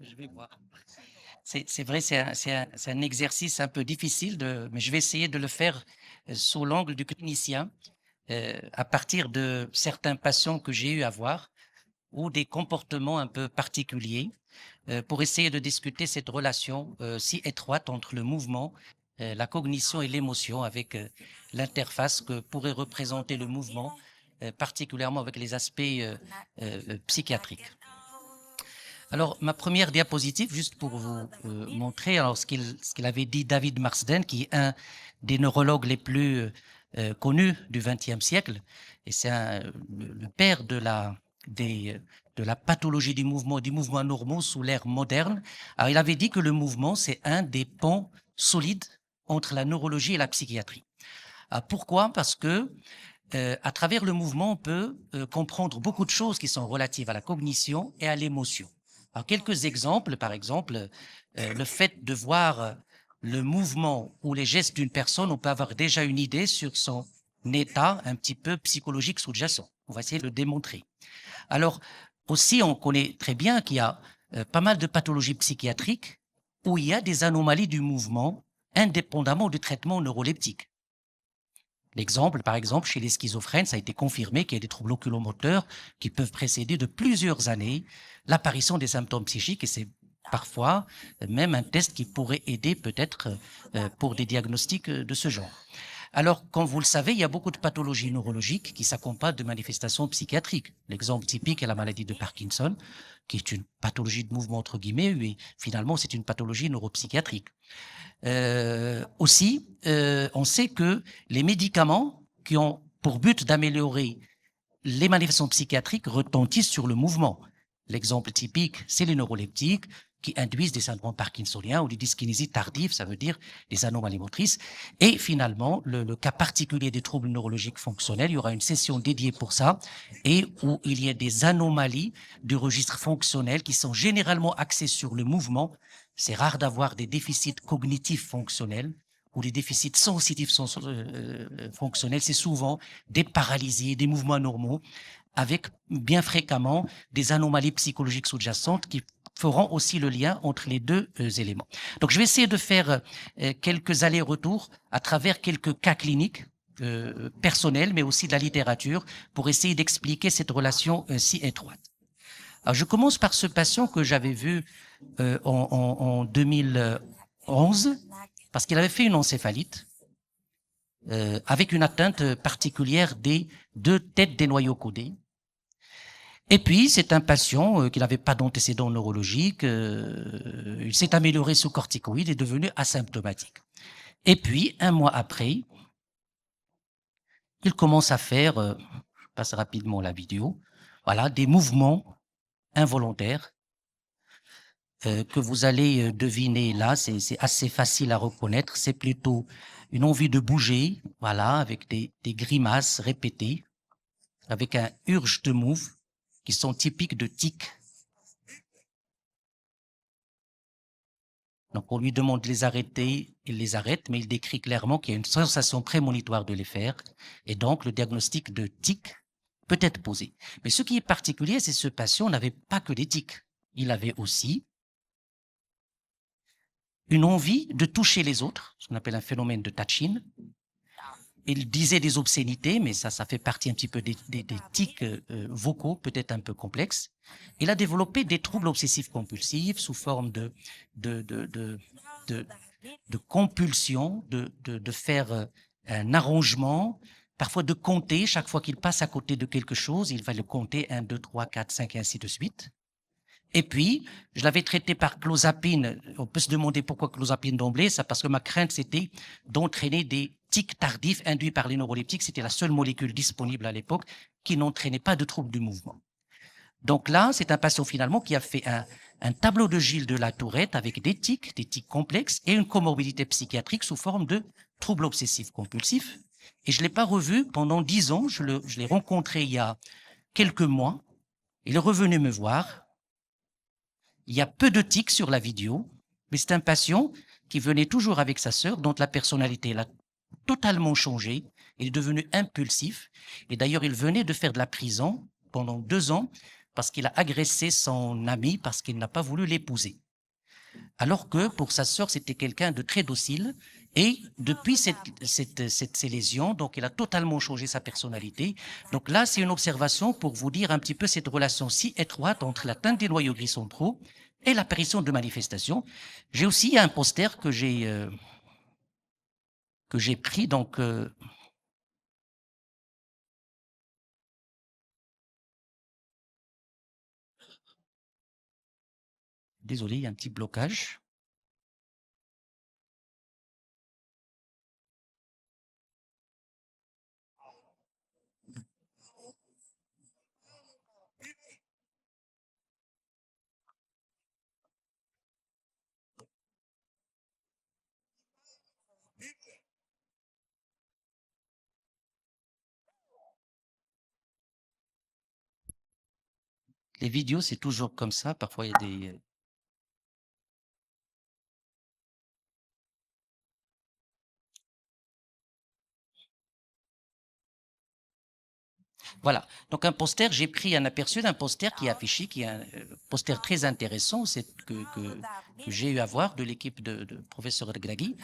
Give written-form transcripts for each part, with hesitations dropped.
Je vais voir. C'est vrai, c'est un exercice un peu difficile, mais je vais essayer de le faire sous l'angle du clinicien, à partir de certains patients que j'ai eu à voir ou des comportements un peu particuliers, pour essayer de discuter cette relation si étroite entre le mouvement, la cognition et l'émotion, avec l'interface que pourrait représenter le mouvement, particulièrement avec les aspects psychiatriques. Alors, ma première diapositive, juste pour vous montrer alors ce qu'il avait dit David Marsden, qui est un des neurologues les plus connus du XXe siècle, et c'est le père de la pathologie du mouvement normaux sous l'ère moderne. Alors, il avait dit que le mouvement, c'est un des ponts solides entre la neurologie et la psychiatrie. Alors, pourquoi? Parce que à travers le mouvement, on peut comprendre beaucoup de choses qui sont relatives à la cognition et à l'émotion. Alors, quelques exemples, par exemple, le fait de voir le mouvement ou les gestes d'une personne, on peut avoir déjà une idée sur son état un petit peu psychologique sous-jacent. On va essayer de le démontrer. Alors, aussi, on connaît très bien qu'il y a pas mal de pathologies psychiatriques où il y a des anomalies du mouvement indépendamment du traitement neuroleptique. L'exemple, par exemple, chez les schizophrènes, ça a été confirmé qu'il y a des troubles oculomoteurs qui peuvent précéder de plusieurs années l'apparition des symptômes psychiques, et c'est parfois même un test qui pourrait aider peut-être pour des diagnostics de ce genre. Alors, comme vous le savez, il y a beaucoup de pathologies neurologiques qui s'accompagnent de manifestations psychiatriques. L'exemple typique est la maladie de Parkinson, qui est une pathologie de mouvement entre guillemets, mais finalement c'est une pathologie neuropsychiatrique. Aussi, on sait que les médicaments qui ont pour but d'améliorer les manifestations psychiatriques retentissent sur le mouvement. L'exemple typique, c'est les neuroleptiques qui induisent des syndromes parkinsoniens ou des dyskinésies tardives, ça veut dire des anomalies motrices. Et finalement, le cas particulier des troubles neurologiques fonctionnels, il y aura une session dédiée pour ça, et où il y a des anomalies du registre fonctionnel qui sont généralement axées sur le mouvement. C'est rare d'avoir des déficits cognitifs fonctionnels ou des déficits sensitifs fonctionnels. C'est souvent des paralysies, des mouvements normaux, avec bien fréquemment des anomalies psychologiques sous-jacentes qui feront aussi le lien entre les deux éléments. Donc, je vais essayer de faire quelques allers-retours à travers quelques cas cliniques personnels, mais aussi de la littérature, pour essayer d'expliquer cette relation si étroite. Alors, je commence par ce patient que j'avais vu en 2011, parce qu'il avait fait une encéphalite avec une atteinte particulière des deux têtes des noyaux codés. Et puis, c'est un patient qui n'avait pas d'antécédents neurologiques, il s'est amélioré sous corticoïdes et est devenu asymptomatique. Et puis, un mois après, il commence à faire, je passe rapidement la vidéo, voilà, des mouvements involontaires que vous allez deviner là, c'est assez facile à reconnaître, c'est plutôt une envie de bouger, voilà, avec des grimaces répétées, avec un urge de move, qui sont typiques de tics. Donc, on lui demande de les arrêter, il les arrête, mais il décrit clairement qu'il y a une sensation prémonitoire de les faire, et donc le diagnostic de tic peut être posé. Mais ce qui est particulier, c'est que ce patient n'avait pas que des tics. Il avait aussi une envie de toucher les autres, ce qu'on appelle un phénomène de touching. Il disait des obscénités, mais ça fait partie un petit peu des tics vocaux, peut-être un peu complexes. Il a développé des troubles obsessifs compulsifs sous forme de compulsion, de faire un arrangement, parfois de compter. Chaque fois qu'il passe à côté de quelque chose, il va le compter 1, 2, 3, 4, 5 et ainsi de suite. Et puis, je l'avais traité par clozapine. On peut se demander pourquoi clozapine d'emblée. C'est parce que ma crainte, c'était d'entraîner des tics tardifs induits par les neuroleptiques. C'était la seule molécule disponible à l'époque qui n'entraînait pas de troubles du mouvement. Donc là, c'est un patient finalement qui a fait un tableau de Gilles de la Tourette avec des tics complexes et une comorbidité psychiatrique sous forme de troubles obsessifs compulsifs. Et je ne l'ai pas revu pendant 10 ans. Je l'ai rencontré il y a quelques mois. Il est revenu me voir. Il y a peu de tics sur la vidéo, mais c'est un patient qui venait toujours avec sa sœur, dont la personnalité l'a totalement changé. Il est devenu impulsif. Et d'ailleurs, il venait de faire de la prison pendant 2 ans parce qu'il a agressé son ami parce qu'il n'a pas voulu l'épouser. Alors que pour sa sœur, c'était quelqu'un de très docile. Et depuis ces lésions, donc il a totalement changé sa personnalité. Donc là, c'est une observation pour vous dire un petit peu cette relation si étroite entre l'atteinte des noyaux gris centraux et l'apparition de manifestations. J'ai aussi un poster que j'ai pris, donc désolé, il y a un petit blocage. Les vidéos, c'est toujours comme ça. Parfois, il y a des... Voilà. Donc, un poster, j'ai pris un aperçu d'un poster qui est affiché, qui est un poster très intéressant, que j'ai eu à voir de l'équipe de professeur Regragui,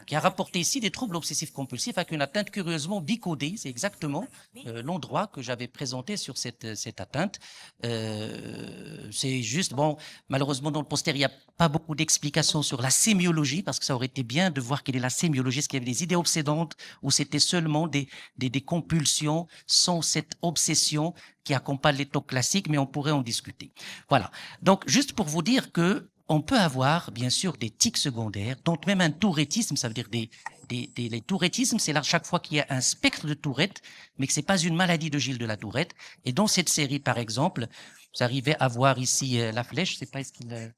qui a rapporté ici des troubles obsessifs compulsifs avec une atteinte curieusement bicodée. C'est exactement l'endroit que j'avais présenté sur cette atteinte. C'est juste, bon, malheureusement, dans le poster, il n'y a pas beaucoup d'explications sur la sémiologie, parce que ça aurait été bien de voir quelle est la sémiologie, est-ce qu'il y avait des idées obsédantes ou c'était seulement des compulsions sans cette obsession qui accompagne les TOC classiques, mais on pourrait en discuter. Voilà. Donc, juste pour vous dire que on peut avoir, bien sûr, des tics secondaires, donc même un tourettisme, ça veut dire les tourettismes, c'est là chaque fois qu'il y a un spectre de Tourette, mais que c'est pas une maladie de Gilles de la Tourette. Et dans cette série, par exemple, vous arrivez à voir ici la flèche, je sais pas, est-ce qu'il...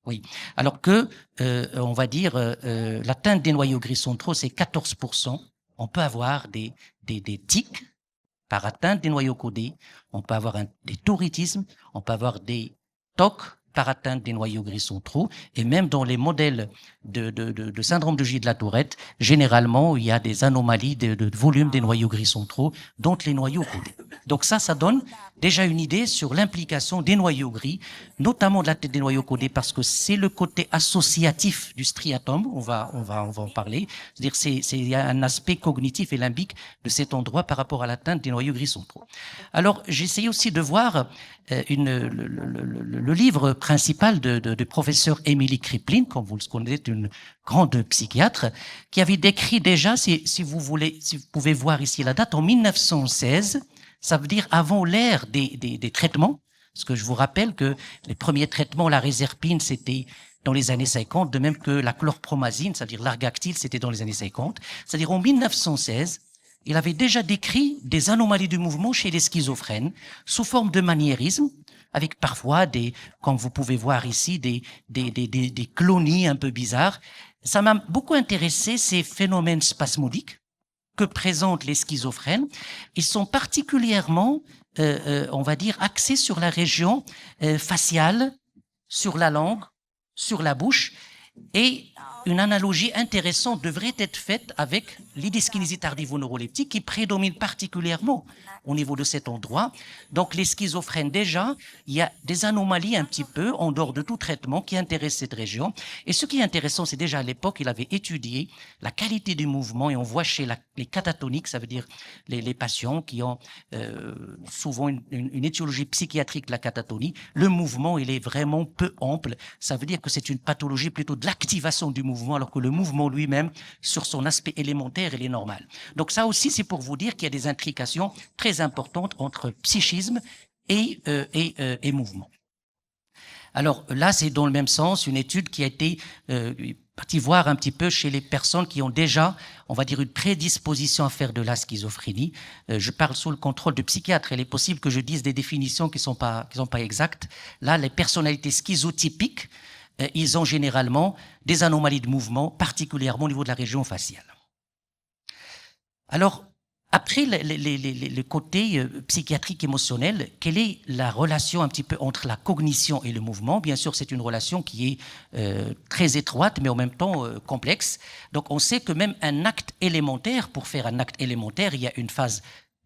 oui. Alors que, on va dire, l'atteinte des noyaux gris centraux, c'est 14%. On peut avoir des tics par atteinte des noyaux codés, on peut avoir des tourettismes, on peut avoir des TOC par atteinte des noyaux gris centraux, et même dans les modèles de syndrome de Gilles de la Tourette, généralement, il y a des anomalies de volume des noyaux gris centraux, dont les noyaux codés. Donc ça donne déjà une idée sur l'implication des noyaux gris, notamment de la tête des noyaux codés, parce que c'est le côté associatif du striatum, on va en parler. C'est-à-dire, il y a un aspect cognitif et limbique de cet endroit par rapport à l'atteinte des noyaux gris centraux. Alors, j'ai essayé aussi de voir le livre principal de professeur Emily Kriplin, comme vous le connaissez, une grande psychiatre, qui avait décrit déjà, si vous pouvez voir ici la date, en 1916, ça veut dire avant l'ère des traitements, parce que je vous rappelle que les premiers traitements, la réserpine, c'était dans les années 50, de même que la chlorpromazine, c'est-à-dire l'argactyle, c'était dans les années 50. C'est-à-dire en 1916, il avait déjà décrit des anomalies du mouvement chez les schizophrènes sous forme de maniérisme, avec parfois comme vous pouvez voir ici, des clonies un peu bizarres. Ça m'a beaucoup intéressé, ces phénomènes spasmodiques que présentent les schizophrènes. Ils sont particulièrement, on va dire, axés sur la région faciale, sur la langue, sur la bouche, et une analogie intéressante devrait être faite avec les dyskinésies tardivo-neuroleptiques qui prédominent particulièrement au niveau de cet endroit. Donc les schizophrènes, déjà, il y a des anomalies un petit peu en dehors de tout traitement qui intéressent cette région. Et ce qui est intéressant, c'est déjà à l'époque, il avait étudié la qualité du mouvement, et on voit chez les catatoniques, ça veut dire les patients qui ont souvent une étiologie psychiatrique de la catatonie, le mouvement, il est vraiment peu ample. Ça veut dire que c'est une pathologie plutôt de l'activation du mouvement, alors que le mouvement lui-même, sur son aspect élémentaire, il est normal. Donc ça aussi, c'est pour vous dire qu'il y a des intrications très importantes entre psychisme et mouvement. Alors là, c'est dans le même sens, une étude qui a été partie voir un petit peu chez les personnes qui ont déjà, on va dire, une prédisposition à faire de la schizophrénie. Je parle sous le contrôle du psychiatre. Il est possible que je dise des définitions qui sont pas exactes. Là, les personnalités schizotypiques, ils ont généralement des anomalies de mouvement, particulièrement au niveau de la région faciale. Alors, après le côté psychiatrique émotionnel, quelle est la relation un petit peu entre la cognition et le mouvement? Bien sûr, c'est une relation qui est très étroite, mais en même temps complexe. Donc, on sait que même un acte élémentaire, pour faire un acte élémentaire, il y a une phase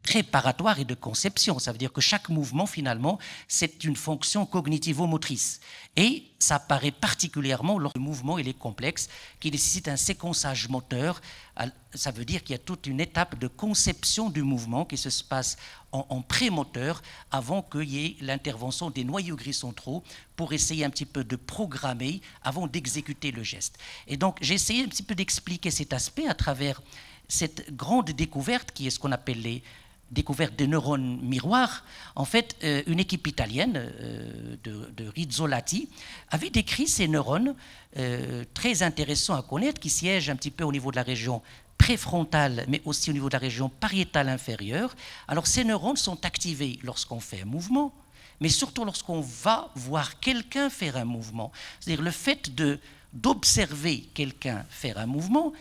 préparatoire et de conception. Ça veut dire que chaque mouvement, finalement, c'est une fonction cognitivo-motrice. Et ça apparaît particulièrement lorsque le mouvement il est complexe, qui nécessite un séquençage moteur. Ça veut dire qu'il y a toute une étape de conception du mouvement qui se passe en prémoteur avant qu'il y ait l'intervention des noyaux gris centraux pour essayer un petit peu de programmer avant d'exécuter le geste. Et donc, j'ai essayé un petit peu d'expliquer cet aspect à travers cette grande découverte qui est ce qu'on appelle les découverte des neurones miroirs. En fait, une équipe italienne de Rizzolatti avait décrit ces neurones très intéressants à connaître qui siègent un petit peu au niveau de la région préfrontale, mais aussi au niveau de la région pariétale inférieure. Alors, ces neurones sont activés lorsqu'on fait un mouvement, mais surtout lorsqu'on va voir quelqu'un faire un mouvement. C'est-à-dire le fait d'observer quelqu'un faire un mouvement,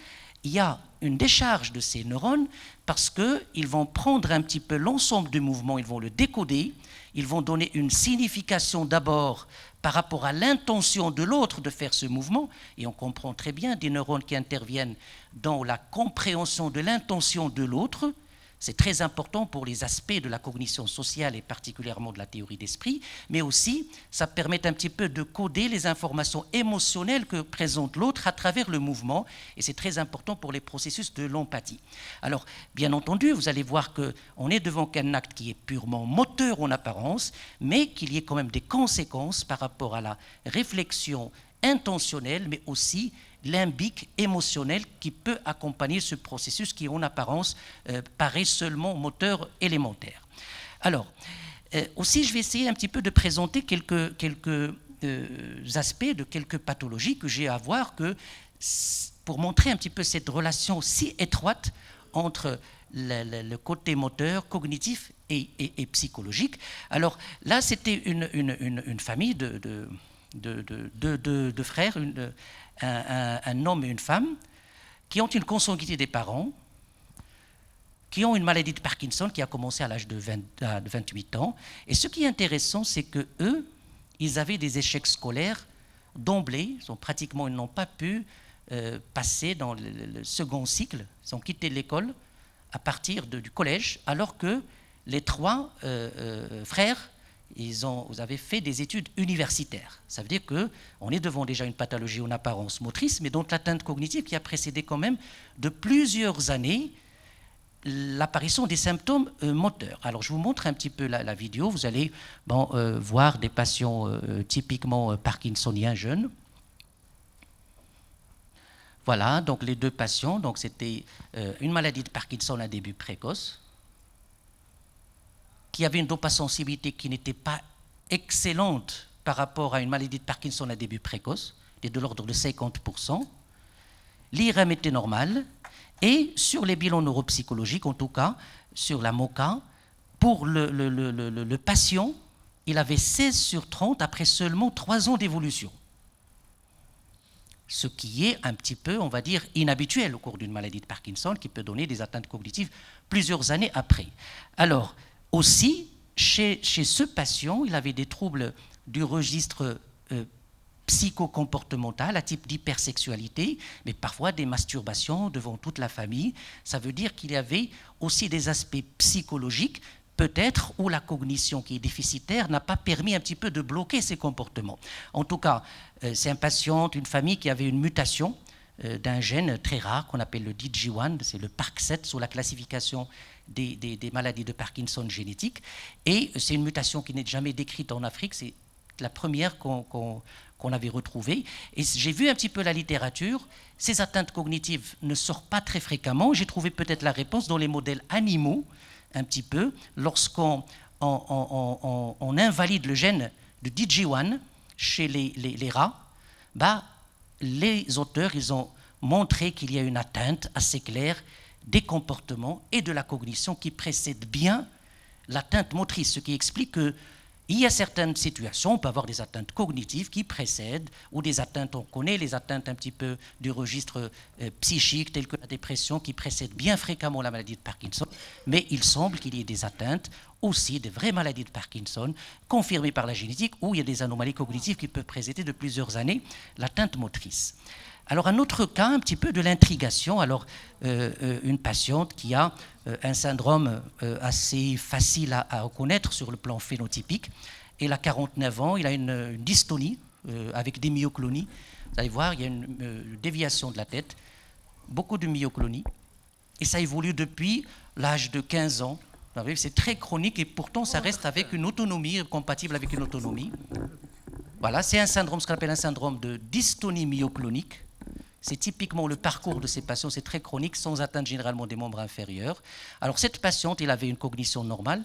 il y a une décharge de ces neurones parce qu'ils vont prendre un petit peu l'ensemble du mouvement, ils vont le décoder, ils vont donner une signification d'abord par rapport à l'intention de l'autre de faire ce mouvement, et on comprend très bien des neurones qui interviennent dans la compréhension de l'intention de l'autre. C'est très important pour les aspects de la cognition sociale et particulièrement de la théorie d'esprit, mais aussi ça permet un petit peu de coder les informations émotionnelles que présente l'autre à travers le mouvement, et c'est très important pour les processus de l'empathie. Alors, bien entendu, vous allez voir qu'on est devant un acte qui est purement moteur en apparence, mais qu'il y ait quand même des conséquences par rapport à la réflexion intentionnelle, mais aussi limbique, émotionnel qui peut accompagner ce processus qui, en apparence, paraît seulement moteur élémentaire. Alors, aussi, je vais essayer un petit peu de présenter quelques aspects de quelques pathologies que j'ai à voir pour montrer un petit peu cette relation si étroite entre le côté moteur, cognitif et psychologique. Alors là, c'était une famille de frères, un homme et une femme qui ont une consanguinité des parents, qui ont une maladie de Parkinson qui a commencé à l'âge de 28 ans. Et ce qui est intéressant, c'est que eux, ils avaient des échecs scolaires d'emblée. Ils n'ont pas pu passer dans le second cycle. Ils ont quitté l'école à partir du collège, alors que les trois frères, vous avez fait des études universitaires. Ça veut dire qu'on est devant déjà une pathologie en apparence motrice, mais dont l'atteinte cognitive qui a précédé quand même de plusieurs années l'apparition des symptômes moteurs. Alors je vous montre un petit peu la vidéo. Vous allez voir des patients typiquement parkinsoniens jeunes. Voilà, donc les deux patients. Donc c'était une maladie de Parkinson à début précoce, qui avait une dopasensibilité qui n'était pas excellente par rapport à une maladie de Parkinson à début précoce, était de l'ordre de 50%. L'IRM était normal, et sur les bilans neuropsychologiques, en tout cas, sur la MoCA, pour le patient, il avait 16/30 après seulement 3 ans d'évolution. Ce qui est un petit peu, on va dire, inhabituel au cours d'une maladie de Parkinson, qui peut donner des atteintes cognitives plusieurs années après. Alors, aussi, chez ce patient, il avait des troubles du registre psychocomportemental à type d'hypersexualité, mais parfois des masturbations devant toute la famille. Ça veut dire qu'il y avait aussi des aspects psychologiques, peut-être où la cognition qui est déficitaire n'a pas permis un petit peu de bloquer ces comportements. En tout cas, c'est un patient, une famille qui avait une mutation d'un gène très rare qu'on appelle le DG1, c'est le PARC7 sous la classification des maladies de Parkinson génétiques. Et c'est une mutation qui n'est jamais décrite en Afrique, c'est la première qu'on avait retrouvée. Et j'ai vu un petit peu la littérature, ces atteintes cognitives ne sortent pas très fréquemment. J'ai trouvé peut-être la réponse dans les modèles animaux, un petit peu, lorsqu'on invalide le gène de DG1 chez les rats, les auteurs ils ont montré qu'il y a une atteinte assez claire des comportements et de la cognition qui précède bien l'atteinte motrice, ce qui explique qu'il y a certaines situations, on peut avoir des atteintes cognitives qui précèdent, ou des atteintes, on connaît les atteintes un petit peu du registre psychique, telles que la dépression, qui précèdent bien fréquemment la maladie de Parkinson, mais il semble qu'il y ait des atteintes aussi des vraies maladies de Parkinson, confirmées par la génétique, où il y a des anomalies cognitives qui peuvent présenter de plusieurs années l'atteinte motrice. Alors un autre cas, un petit peu de l'intrigation, alors une patiente qui a un syndrome assez facile à reconnaître sur le plan phénotypique. Elle a 49 ans, il a une dystonie avec des myoclonies. Vous allez voir, il y a une déviation de la tête, beaucoup de myoclonies, et ça évolue depuis l'âge de 15 ans. C'est très chronique et pourtant ça reste avec une autonomie, compatible avec une autonomie. Voilà, c'est un syndrome, ce qu'on appelle un syndrome de dystonie myoclonique. C'est typiquement le parcours de ces patients, c'est très chronique, sans atteinte généralement des membres inférieurs. Alors cette patiente, elle avait une cognition normale,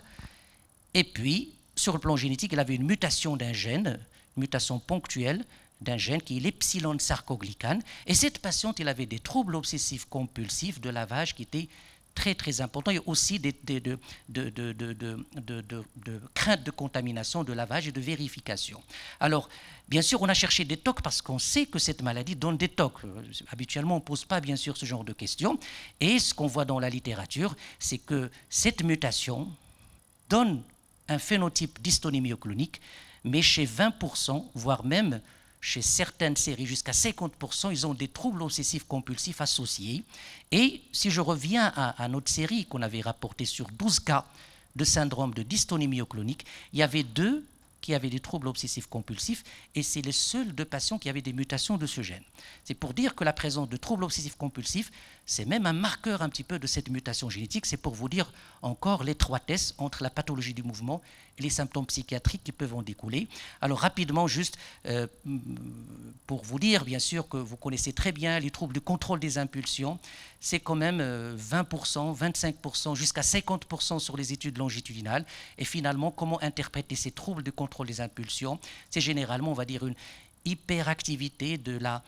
et puis, sur le plan génétique, elle avait une mutation d'un gène, une mutation ponctuelle d'un gène qui est l'epsilon sarcoglycane. Et cette patiente, elle avait des troubles obsessifs compulsifs de lavage qui étaient très très importants, et aussi de crainte de contamination, de lavage et de vérification. Alors, bien sûr, on a cherché des TOC parce qu'on sait que cette maladie donne des TOC. Habituellement, on ne pose pas bien sûr ce genre de questions. Et ce qu'on voit dans la littérature, c'est que cette mutation donne un phénotype dystonie myoclonique, mais chez 20%, voire même chez certaines séries, jusqu'à 50%, ils ont des troubles obsessifs compulsifs associés. Et si je reviens à notre série qu'on avait rapportée sur 12 cas de syndrome de dystonie myoclonique, il y avait 2 qui avaient des troubles obsessifs compulsifs, et c'est les seuls 2 patients qui avaient des mutations de ce gène. C'est pour dire que la présence de troubles obsessifs compulsifs, c'est même un marqueur un petit peu de cette mutation génétique. C'est pour vous dire encore l'étroitesse entre la pathologie du mouvement et les symptômes psychiatriques qui peuvent en découler. Alors rapidement, juste pour vous dire, bien sûr, que vous connaissez très bien les troubles du contrôle des impulsions, c'est quand même 20%, 25%, jusqu'à 50% sur les études longitudinales. Et finalement, comment interpréter ces troubles du contrôle des impulsions? C'est généralement, on va dire, une hyperactivité de la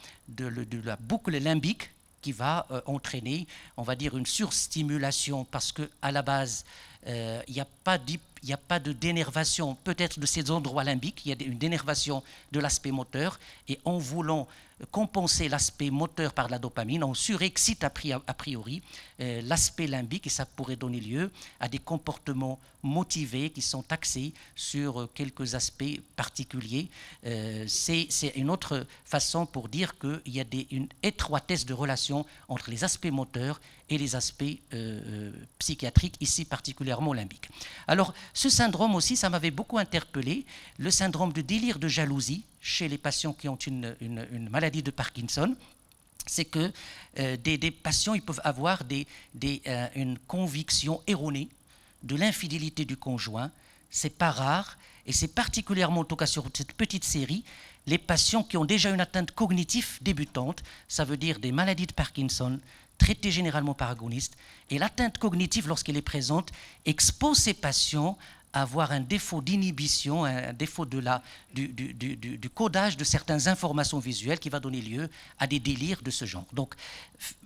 boucle limbique qui va entraîner, on va dire, une surstimulation, parce qu'à la base, il n'y a pas de dénervation, peut-être de ces endroits limbiques, il y a une dénervation de l'aspect moteur, et en voulant compenser l'aspect moteur par la dopamine, on surexcite a priori l'aspect limbique, et ça pourrait donner lieu à des comportements motivés qui sont axés sur quelques aspects particuliers. C'est une autre façon pour dire qu'il y a une étroitesse de relation entre les aspects moteurs et les aspects psychiatriques, ici particulièrement limbiques. Alors, ce syndrome aussi, ça m'avait beaucoup interpellé, le syndrome de délire de jalousie chez les patients qui ont une maladie de Parkinson. C'est que des patients, ils peuvent avoir une conviction erronée de l'infidélité du conjoint. C'est pas rare, et c'est particulièrement, en tout cas sur cette petite série, les patients qui ont déjà une atteinte cognitive débutante, ça veut dire des maladies de Parkinson, traitées généralement par agonistes, et l'atteinte cognitive, lorsqu'elle est présente, expose ces patients à avoir un défaut d'inhibition, un défaut du codage de certaines informations visuelles qui va donner lieu à des délires de ce genre. Donc,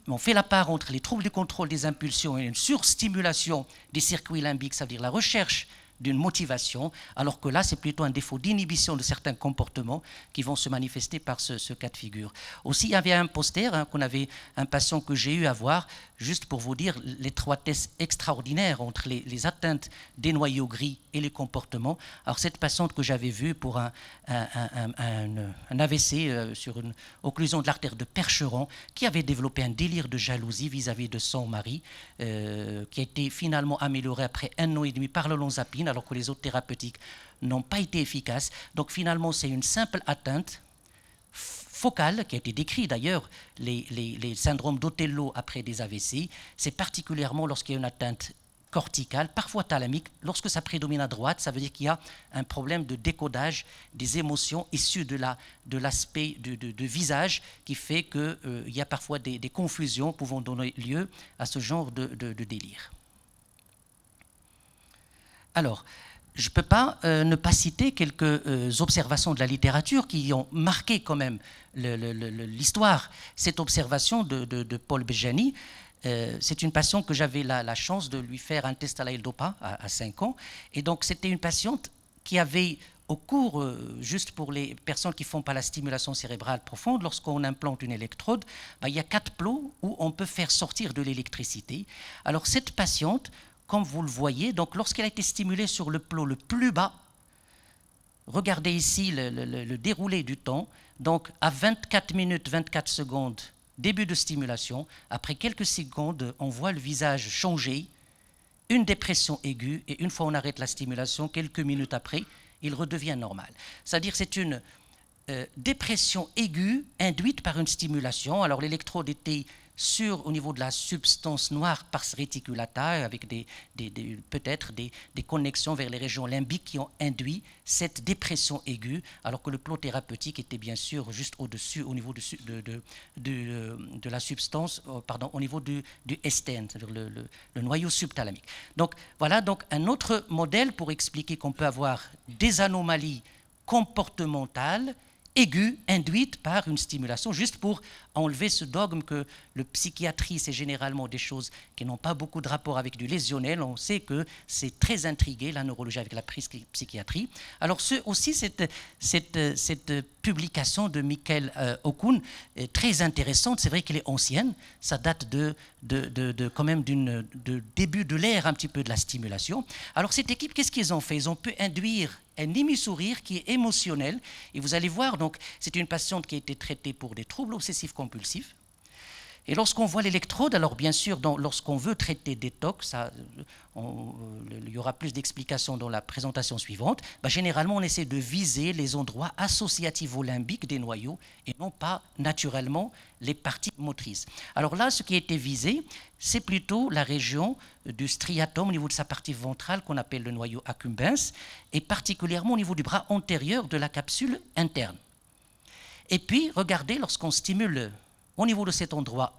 on fait la part entre les troubles du contrôle des impulsions et une surstimulation des circuits limbiques, ça veut dire la recherche d'une motivation, alors que là, c'est plutôt un défaut d'inhibition de certains comportements qui vont se manifester par ce cas de figure. Aussi, il y avait un poster qu'on avait, un patient que j'ai eu à voir, juste pour vous dire l'étroitesse extraordinaire entre les atteintes des noyaux gris et les comportements. Alors, cette patiente que j'avais vue pour un AVC sur une occlusion de l'artère de Percheron, qui avait développé un délire de jalousie vis-à-vis de son mari, qui a été finalement amélioré après 1 an et demi par l'olanzapine, alors que les autres thérapeutiques n'ont pas été efficaces. Donc finalement, c'est une simple atteinte focale, qui a été décrit d'ailleurs, les syndromes d'Othello après des AVC, c'est particulièrement lorsqu'il y a une atteinte corticale, parfois thalamique. Lorsque ça prédomine à droite, ça veut dire qu'il y a un problème de décodage des émotions issues de l'aspect de visage, qui fait qu'il y a parfois des confusions pouvant donner lieu à ce genre de délire. Alors, je ne peux pas ne pas citer quelques observations de la littérature qui ont marqué quand même l'histoire. Cette observation de Paul Béjani, c'est une patiente que j'avais la chance de lui faire un test à la L-DOPA à 5 ans. Et donc, c'était une patiente qui avait, au cours, juste pour les personnes qui ne font pas la stimulation cérébrale profonde, lorsqu'on implante une électrode, il y a 4 plots où on peut faire sortir de l'électricité. Alors, cette patiente, comme vous le voyez, donc lorsqu'elle a été stimulée sur le plot le plus bas, regardez ici le déroulé du temps, donc à 24 minutes 24 secondes, début de stimulation, après quelques secondes, on voit le visage changer, une dépression aiguë, et une fois on arrête la stimulation, quelques minutes après, il redevient normal. C'est-à-dire c'est une dépression aiguë induite par une stimulation. Alors l'électrode était au niveau de la substance noire pars reticulata, avec peut-être des connexions vers les régions limbiques qui ont induit cette dépression aiguë, alors que le plot thérapeutique était bien sûr juste au-dessus, au niveau de la substance, pardon, au niveau du STN, c'est-à-dire le noyau subthalamique. Donc voilà donc un autre modèle pour expliquer qu'on peut avoir des anomalies comportementales aiguë induite par une stimulation, juste pour enlever ce dogme que le psychiatrie, c'est généralement des choses qui n'ont pas beaucoup de rapport avec du lésionnel. On sait que c'est très intrigué, la neurologie avec la psychiatrie. Alors aussi, cette publication de Michael Okun est très intéressante. C'est vrai qu'elle est ancienne. Ça date quand même de début de l'ère un petit peu de la stimulation. Alors cette équipe, qu'est-ce qu'ils ont fait? Ils ont pu induire un hémisourire qui est émotionnel. Et vous allez voir, donc, c'est une patiente qui a été traitée pour des troubles obsessifs compulsifs. Et lorsqu'on voit l'électrode, alors bien sûr, lorsqu'on veut traiter des TOC, il y aura plus d'explications dans la présentation suivante, généralement on essaie de viser les endroits associatifs au limbique des noyaux et non pas naturellement les parties motrices. Alors là, ce qui a été visé, c'est plutôt la région du striatum au niveau de sa partie ventrale qu'on appelle le noyau accumbens et particulièrement au niveau du bras antérieur de la capsule interne. Et puis, regardez, lorsqu'on stimule au niveau de cet endroit,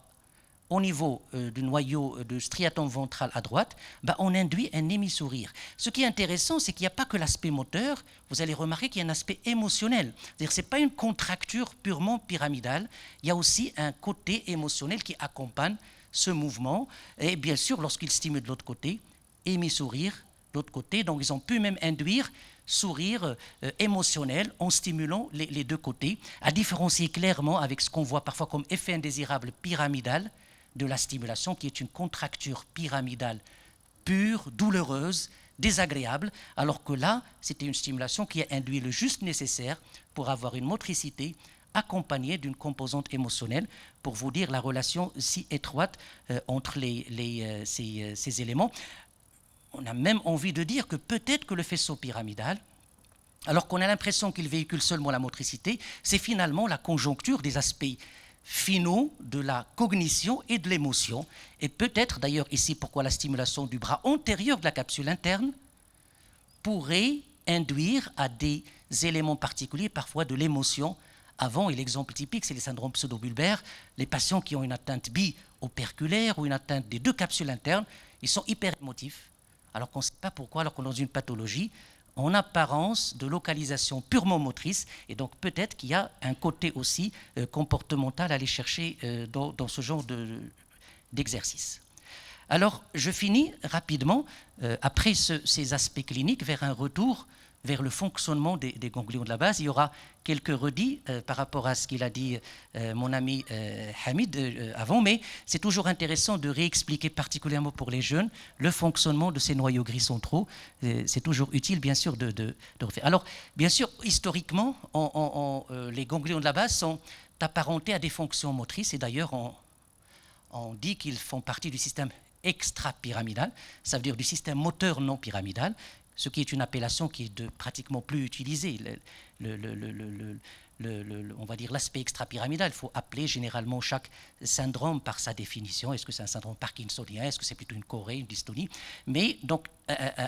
au niveau du noyau du striatum ventral à droite, on induit un hémisourire. Ce qui est intéressant, c'est qu'il n'y a pas que l'aspect moteur, vous allez remarquer qu'il y a un aspect émotionnel. C'est-à-dire que ce n'est pas une contracture purement pyramidale, il y a aussi un côté émotionnel qui accompagne ce mouvement. Et bien sûr, lorsqu'il stimule de l'autre côté, hémisourire de l'autre côté, donc ils ont pu même induire sourire émotionnel en stimulant les deux côtés, à différencier clairement avec ce qu'on voit parfois comme effet indésirable pyramidal de la stimulation, qui est une contracture pyramidale pure, douloureuse, désagréable, alors que là, c'était une stimulation qui a induit le juste nécessaire pour avoir une motricité accompagnée d'une composante émotionnelle, pour vous dire la relation si étroite entre ces éléments. On a même envie de dire que peut-être que le faisceau pyramidal, alors qu'on a l'impression qu'il véhicule seulement la motricité, c'est finalement la conjoncture des aspects finaux de la cognition et de l'émotion. Et peut-être d'ailleurs ici pourquoi la stimulation du bras antérieur de la capsule interne pourrait induire à des éléments particuliers, parfois de l'émotion avant. Et l'exemple typique, c'est les syndromes pseudobulbaires. Les patients qui ont une atteinte bi-operculaire ou une atteinte des deux capsules internes, ils sont hyper émotifs, alors qu'on ne sait pas pourquoi, alors qu'on est dans une pathologie en apparence de localisation purement motrice, et donc peut-être qu'il y a un côté aussi comportemental à aller chercher dans ce genre d'exercice. Alors, je finis rapidement, après ces aspects cliniques, vers un retour vers le fonctionnement des ganglions de la base. Il y aura quelques redits par rapport à ce qu'il a dit mon ami Hamid avant, mais c'est toujours intéressant de réexpliquer, particulièrement pour les jeunes, le fonctionnement de ces noyaux gris centraux. C'est toujours utile, bien sûr, de refaire. Alors, bien sûr, historiquement, les ganglions de la base sont apparentés à des fonctions motrices, et d'ailleurs, on dit qu'ils font partie du système extra-pyramidal, ça veut dire du système moteur non pyramidal, ce qui est une appellation qui est pratiquement plus utilisée. On va dire l'aspect extra-pyramidal. Il faut appeler généralement chaque syndrome par sa définition. Est-ce que c'est un syndrome parkinsonien? Est-ce que c'est plutôt une chorée, une dystonie? Mais donc,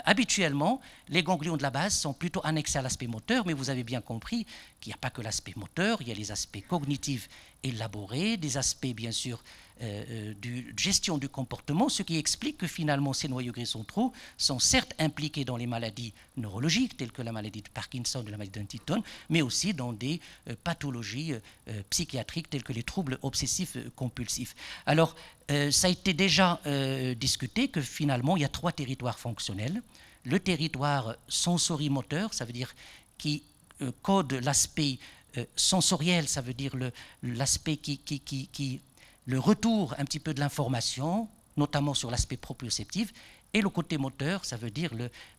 habituellement, les ganglions de la base sont plutôt annexés à l'aspect moteur, mais vous avez bien compris qu'il n'y a pas que l'aspect moteur, il y a les aspects cognitifs élaborés, des aspects, bien sûr, de gestion du comportement, ce qui explique que finalement ces noyaux gris centraux sont certes impliqués dans les maladies neurologiques telles que la maladie de Parkinson ou la maladie d'Huntington, mais aussi dans des pathologies psychiatriques telles que les troubles obsessifs compulsifs. Alors, ça a été déjà discuté que finalement il y a 3 territoires fonctionnels. Le territoire sensorimoteur, ça veut dire qui code l'aspect sensoriel, ça veut dire l'aspect le retour un petit peu de l'information, notamment sur l'aspect proprioceptif, et le côté moteur, ça veut dire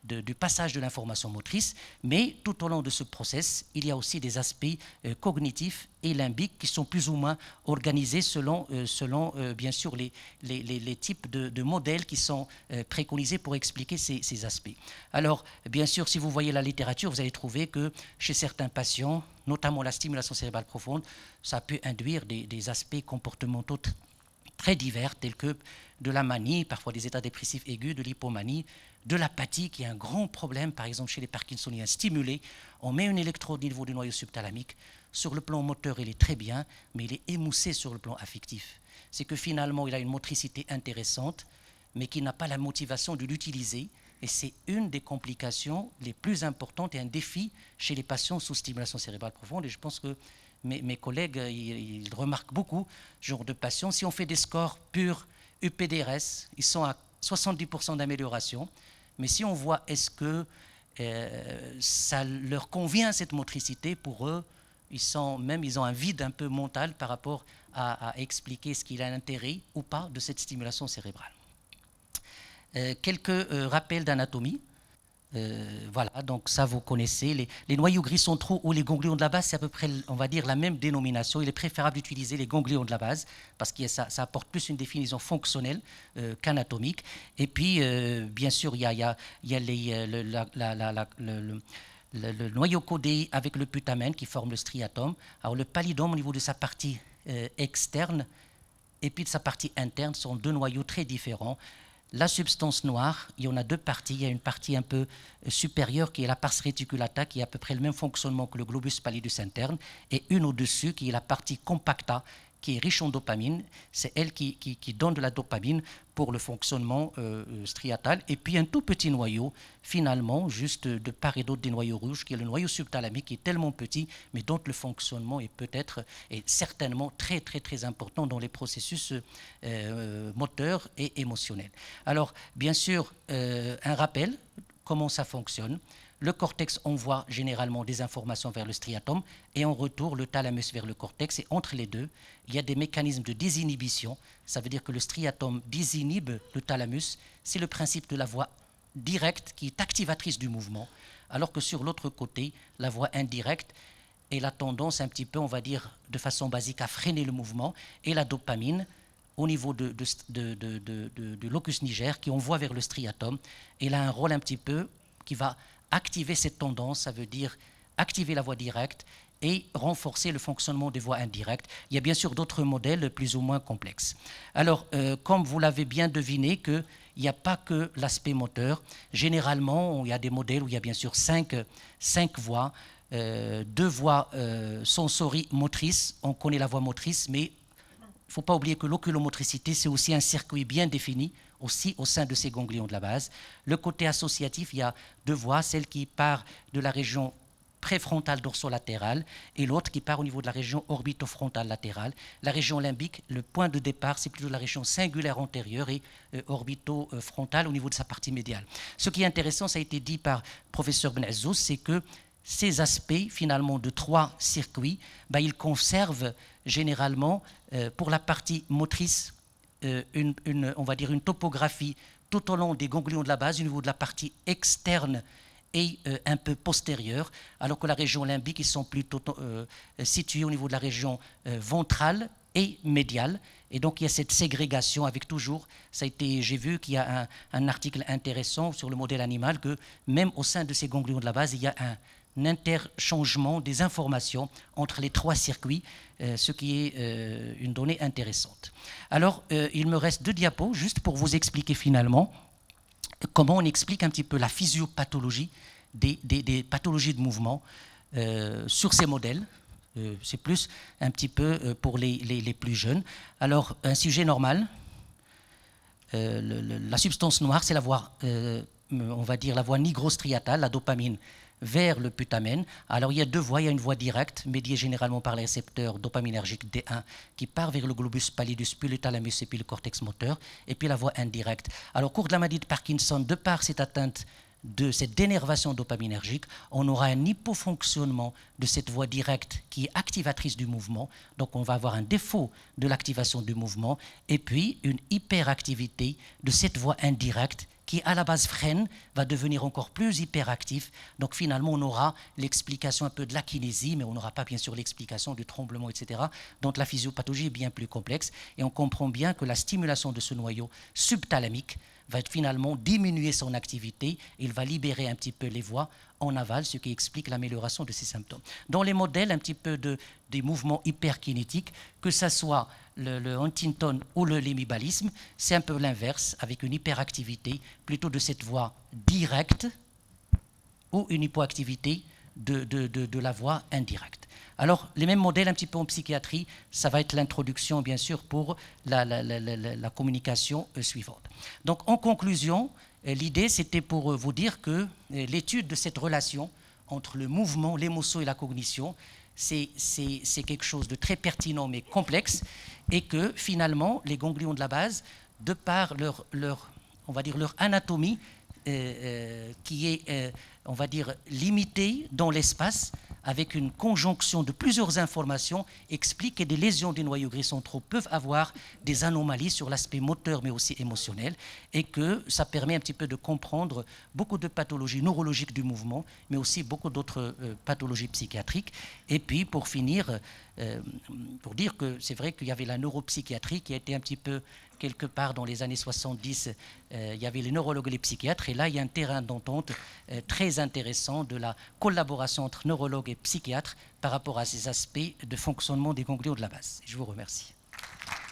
du passage de l'information motrice, mais tout au long de ce process, il y a aussi des aspects cognitifs et limbiques qui sont plus ou moins organisés selon bien sûr, les types de modèles qui sont préconisés pour expliquer ces aspects. Alors, bien sûr, si vous voyez la littérature, vous allez trouver que chez certains patients, notamment la stimulation cérébrale profonde, ça peut induire des aspects comportementaux très divers, tels que de la manie, parfois des états dépressifs aigus, de l'hypomanie, de l'apathie, qui est un grand problème, par exemple chez les Parkinsoniens stimulés. On met une électrode au niveau du noyau subthalamique. Sur le plan moteur, il est très bien, mais il est émoussé sur le plan affectif. C'est que finalement, il a une motricité intéressante, mais qui n'a pas la motivation de l'utiliser. Et c'est une des complications les plus importantes et un défi chez les patients sous stimulation cérébrale profonde. Et je pense que mes collègues, ils remarquent beaucoup ce genre de patients. Si on fait des scores purs UPDRS, ils sont à 70% d'amélioration. Mais si on voit est-ce que ça leur convient cette motricité, pour eux, ils ont un vide un peu mental par rapport à expliquer ce qu'il a l'intérêt ou pas de cette stimulation cérébrale. Quelques rappels d'anatomie. Voilà, donc ça vous connaissez. Les noyaux gris centraux ou les ganglions de la base, c'est à peu près, on va dire, la même dénomination. Il est préférable d'utiliser les ganglions de la base parce que ça apporte plus une définition fonctionnelle qu'anatomique. Et puis, bien sûr, il y a le noyau codé avec le putamen qui forme le striatum. Alors le pallidum, au niveau de sa partie externe et puis de sa partie interne, sont deux noyaux très différents. La substance noire, il y en a deux parties. Il y a une partie un peu supérieure qui est la pars reticulata, qui a à peu près le même fonctionnement que le globus pallidus interne, et une au-dessus qui est la partie compacta, qui est riche en dopamine. C'est elle qui donne de la dopamine pour le fonctionnement striatal. Et puis un tout petit noyau, finalement, juste de part et d'autre des noyaux rouges, qui est le noyau subthalamique, qui est tellement petit, mais dont le fonctionnement est peut-être et certainement très, très, très important dans les processus moteurs et émotionnels. Alors, bien sûr, un rappel, comment ça fonctionne. Le cortex envoie généralement des informations vers le striatum et en retour le thalamus vers le cortex, et entre les deux, il y a des mécanismes de désinhibition. Ça veut dire que le striatum désinhibe le thalamus. C'est le principe de la voie directe qui est activatrice du mouvement, alors que sur l'autre côté, la voie indirecte est la tendance un petit peu, on va dire, de façon basique à freiner le mouvement, et la dopamine au niveau du locus niger qui envoie vers le striatum. Elle a un rôle un petit peu qui va activer cette tendance, ça veut dire activer la voie directe et renforcer le fonctionnement des voies indirectes. Il y a bien sûr d'autres modèles plus ou moins complexes. Alors, comme vous l'avez bien deviné, qu'il n'y a pas que l'aspect moteur. Généralement, il y a des modèles où il y a bien sûr cinq voies, deux voies sensorimotrices. On connaît la voie motrice, mais il ne faut pas oublier que l'oculomotricité, c'est aussi un circuit bien défini, aussi au sein de ces ganglions de la base. Le côté associatif, il y a deux voies, celle qui part de la région préfrontale dorsolatérale et l'autre qui part au niveau de la région orbitofrontale latérale. La région limbique, le point de départ, c'est plutôt la région singulaire antérieure et orbitofrontale au niveau de sa partie médiale. Ce qui est intéressant, ça a été dit par professeur Benazouz, c'est que ces aspects, finalement, de trois circuits, ils conservent généralement, pour la partie motrice, on va dire une topographie tout au long des ganglions de la base, au niveau de la partie externe et un peu postérieure, alors que la région limbique, ils sont plutôt situés au niveau de la région ventrale et médiale. Et donc, il y a cette ségrégation avec toujours, j'ai vu qu'il y a un article intéressant sur le modèle animal, que même au sein de ces ganglions de la base, il y a un interchangement des informations entre les trois circuits, ce qui est une donnée intéressante. Alors, il me reste deux diapos juste pour vous expliquer finalement comment on explique un petit peu la physiopathologie des pathologies de mouvement sur ces modèles. C'est plus un petit peu pour les plus jeunes. Alors, un sujet normal, la substance noire, c'est la voie, on va dire la voie nigrostriatale, la dopamine, vers le putamen. Alors il y a deux voies, il y a une voie directe, médiée généralement par les récepteurs dopaminergiques D1, qui part vers le globus pallidus, puis le thalamus et puis le cortex moteur, et puis la voie indirecte. Alors au cours de la maladie de Parkinson, de par cette atteinte de cette dénervation dopaminergique, on aura un hypofonctionnement de cette voie directe qui est activatrice du mouvement, donc on va avoir un défaut de l'activation du mouvement, et puis une hyperactivité de cette voie indirecte qui à la base freine, va devenir encore plus hyperactif. Donc finalement, on aura l'explication un peu de la kinésie, mais on n'aura pas bien sûr l'explication du tremblement, etc. Donc la physiopathologie est bien plus complexe et on comprend bien que la stimulation de ce noyau subthalamique va finalement diminuer son activité, il va libérer un petit peu les voies en aval, ce qui explique l'amélioration de ces symptômes. Dans les modèles un petit peu des mouvements hyperkinétiques, que ce soit le Huntington ou le lémibalisme, c'est un peu l'inverse, avec une hyperactivité plutôt de cette voie directe ou une hypoactivité de la voie indirecte. Alors, les mêmes modèles un petit peu en psychiatrie, ça va être l'introduction, bien sûr, pour la communication suivante. Donc, en conclusion, l'idée, c'était pour vous dire que l'étude de cette relation entre le mouvement, l'émotion et la cognition, c'est quelque chose de très pertinent mais complexe, et que finalement, les ganglions de la base, de par on va dire leur anatomie, qui est, on va dire, limitée dans l'espace, avec une conjonction de plusieurs informations, explique que des lésions des noyaux gris centraux peuvent avoir des anomalies sur l'aspect moteur mais aussi émotionnel, et que ça permet un petit peu de comprendre beaucoup de pathologies neurologiques du mouvement, mais aussi beaucoup d'autres pathologies psychiatriques. Et puis pour finir, pour dire que c'est vrai qu'il y avait la neuropsychiatrie qui a été un petit peu quelque part dans les années 70, il y avait les neurologues et les psychiatres, et là il y a un terrain d'entente très intéressant de la collaboration entre neurologues et psychiatres par rapport à ces aspects de fonctionnement des ganglions de la base. Je vous remercie.